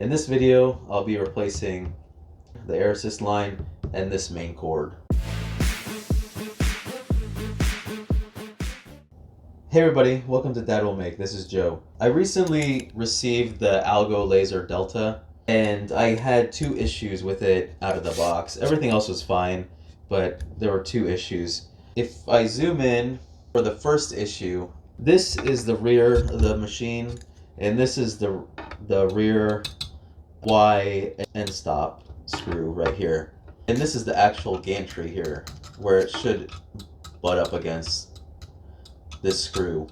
In this video, I'll be replacing the air assist line and this main cord. Hey everybody, welcome to Dad Will Make. This is Joe. I recently received the AlgoLaser Delta and I had two issues with it out of the box. Everything else was fine, but there were two issues. If I zoom in for the first issue, this is the rear of the machine and this is the rear Y end stop screw right here. And this is the actual gantry here where it should butt up against this screw.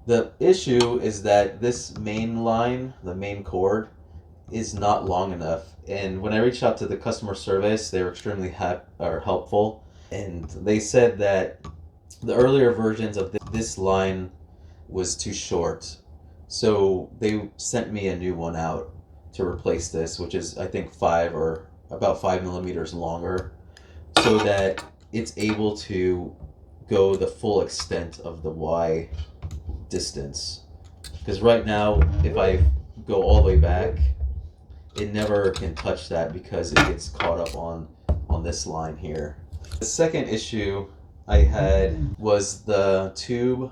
The issue is that this main line, the main cord, is not long enough. And when I reached out to the customer service, they were extremely helpful. And they said that the earlier versions of this line was too short. So they sent me a new one out to replace this, which is I think about 5 millimeters longer, so that it's able to go the full extent of the Y distance. Because right now, if I go all the way back, it never can touch that because it gets caught up on this line here. The second issue I had was the tube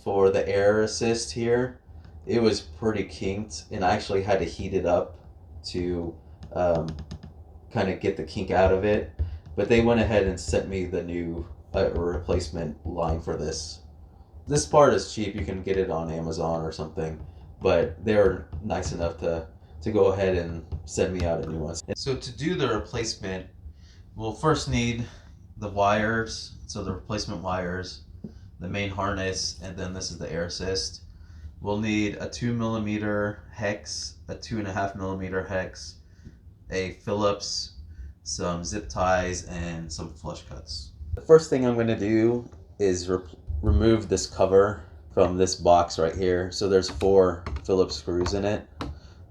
for the air assist here. It was pretty kinked, and I actually had to heat it up to kind of get the kink out of it. But they went ahead and sent me the new replacement line for this. This part is cheap. You can get it on Amazon or something, but they were nice enough to go ahead and send me out a new one. So to do the replacement, we'll first need the wires, so the replacement wires, the main harness, and then this is the air assist. We'll need a 2 millimeter hex, a 2.5 millimeter hex, a Phillips, some zip ties, and some flush cuts. The first thing I'm going to do is remove this cover from this box right here. So there's 4 Phillips screws in it.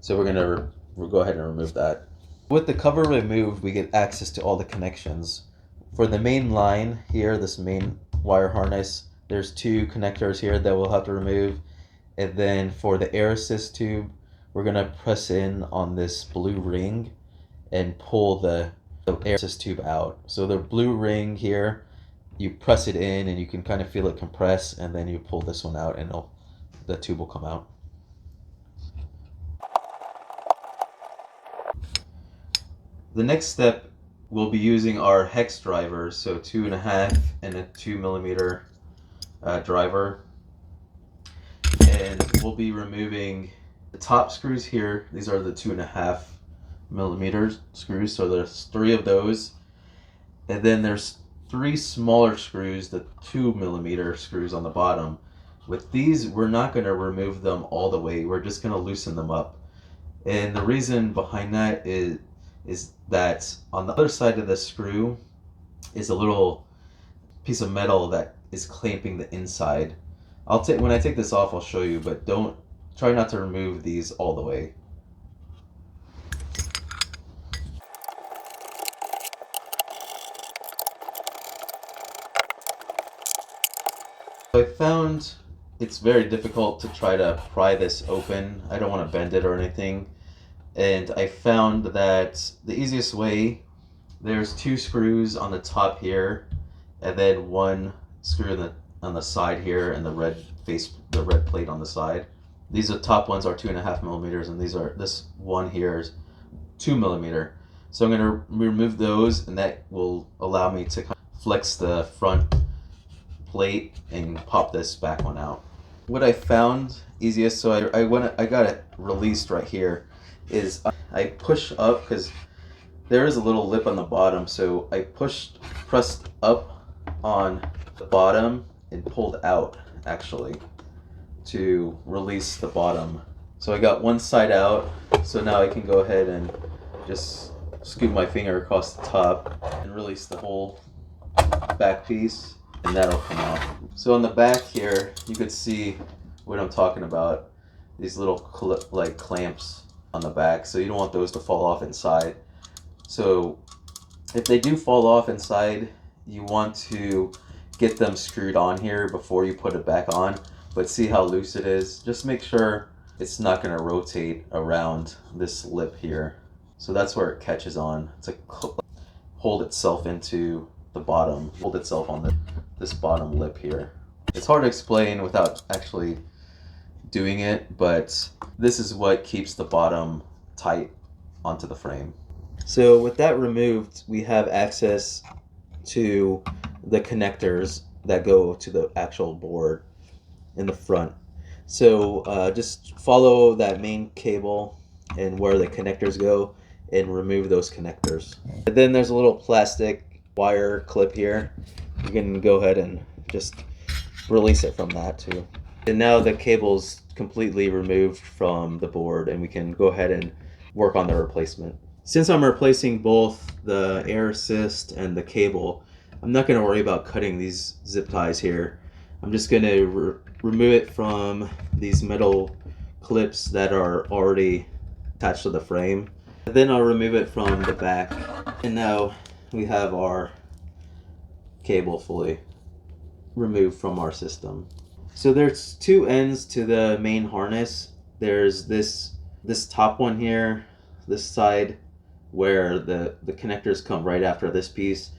So we're going to go ahead and remove that. With the cover removed, we get access to all the connections. For the main line here, this main wire harness, there's 2 connectors here that we'll have to remove. And then for the air assist tube, we're going to press in on this blue ring and pull the air assist tube out. So the blue ring here, you press it in and you can kind of feel it compress, and then you pull this one out and the tube will come out. The next step, we'll be using our hex drivers, so 2.5 and a 2 millimeter driver. And we'll be removing the top screws here. These are the 2.5 millimeter screws, so there's 3 of those. And then there's 3 smaller screws, the 2 millimeter screws on the bottom. With these, we're not going to remove them all the way. We're just going to loosen them up. And the reason behind that is that on the other side of the screw is a little piece of metal that is clamping the inside. When I take this off, I'll show you, but try not to remove these all the way. I found it's very difficult to try to pry this open. I don't want to bend it or anything. And I found that the easiest way, there's 2 screws on the top here, and then 1 screw on the side here, and the red plate on the side. These are top ones are 2.5 millimeters, and this one here is 2 millimeter. So I'm going to remove those, and that will allow me to flex the front plate and pop this back one out. What I found easiest, so I got it released right here, is I push up, because there is a little lip on the bottom, so I pressed up on the bottom and pulled out actually to release the bottom. So I got one side out, so now I can go ahead and just scoop my finger across the top and release the whole back piece, and that'll come out. So on the back here, you could see what I'm talking about, these little clamps on the back, so you don't want those to fall off inside. So if they do fall off inside, you want to get them screwed on here before you put it back on. But see how loose it is? Just make sure it's not going to rotate around this lip here. So that's where it catches on. It's like hold itself into the bottom, hold itself on this bottom lip here. It's hard to explain without actually doing it, but this is what keeps the bottom tight onto the frame. So with that removed, we have access to the connectors that go to the actual board in the front. So just follow that main cable and where the connectors go and remove those connectors. And then there's a little plastic wire clip here. You can go ahead and just release it from that too. And now the cable's completely removed from the board and we can go ahead and work on the replacement. Since I'm replacing both the air assist and the cable, I'm not going to worry about cutting these zip ties here. I'm just going to remove it from these metal clips that are already attached to the frame. And then I'll remove it from the back. And now we have our cable fully removed from our system. So there's two ends to the main harness. There's this top one here, this side, where the connectors come right after this piece,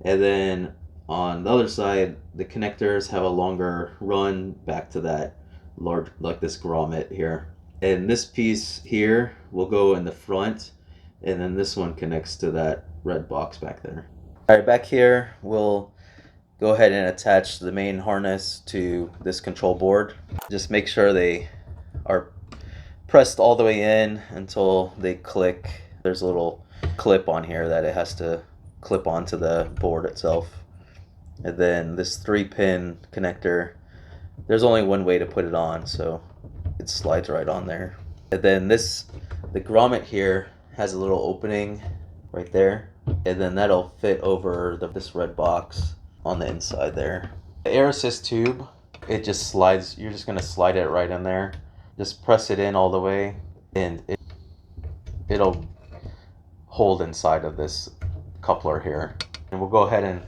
and then on the other side the connectors have a longer run back to that large, like this grommet here, and this piece here will go in the front, and then this one connects to that red box back there. All right, back here we'll go ahead and attach the main harness to this control board. Just make sure they are pressed all the way in until they click. There's a little clip on here that it has to clip onto the board itself. And then this 3-pin connector, there's only one way to put it on, so it slides right on there. And then the grommet here has a little opening right there, and then that'll fit over this red box on the inside there. The air assist tube, it just slides. You're just going to slide it right in there. Just press it in all the way, and it'll hold inside of this coupler here. And we'll go ahead and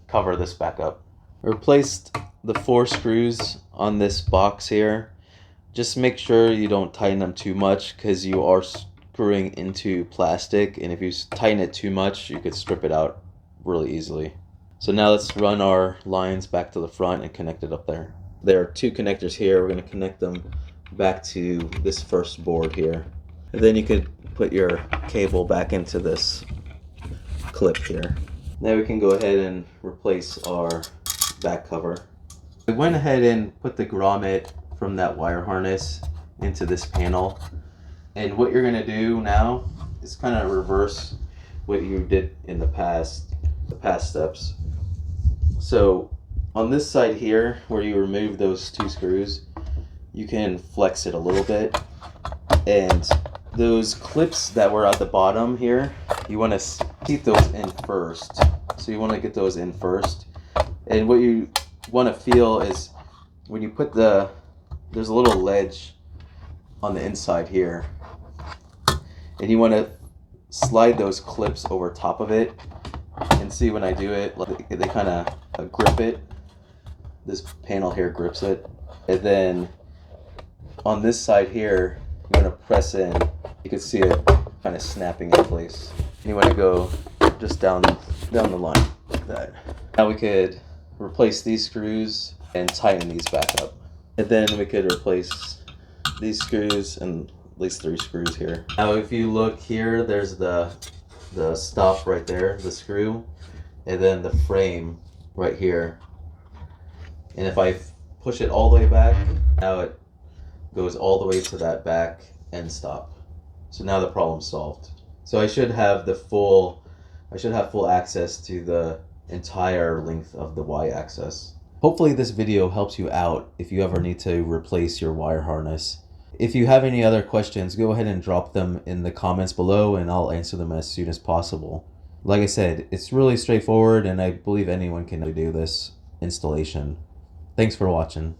cover this back up. Replaced the 4 screws on this box here. Just make sure you don't tighten them too much, because you are screwing into plastic, and if you tighten it too much you could strip it out really easily. So now let's run our lines back to the front and connect it up there. There are 2 connectors here. We're going to connect them back to this first board here. And then you could put your cable back into this clip here. Now we can go ahead and replace our back cover. I went ahead and put the grommet from that wire harness into this panel. And what you're going to do now is kind of reverse what you did in the past steps. So on this side here, where you remove those 2 screws, you can flex it a little bit, and those clips that were at the bottom here, you want to keep those in first. So you want to get those in first, and what you want to feel is when you put there's a little ledge on the inside here, and you want to slide those clips over top of it. And see, when I do it, they kind of grip it. This panel here grips it. And then on this side here, you want to press in. You can see it kind of snapping in place. You want to go just down the line like that. Now we could replace these screws and tighten these back up. And then we could replace these screws and at least 3 screws here. Now if you look here, there's the stop right there, the screw, and then the frame right here. And if I push it all the way back, now it goes all the way to that back end stop. So now the problem's solved. So I should have full access to the entire length of the Y-axis. Hopefully this video helps you out if you ever need to replace your wire harness. If you have any other questions, go ahead and drop them in the comments below and I'll answer them as soon as possible. Like I said, it's really straightforward and I believe anyone can do this installation. Thanks for watching.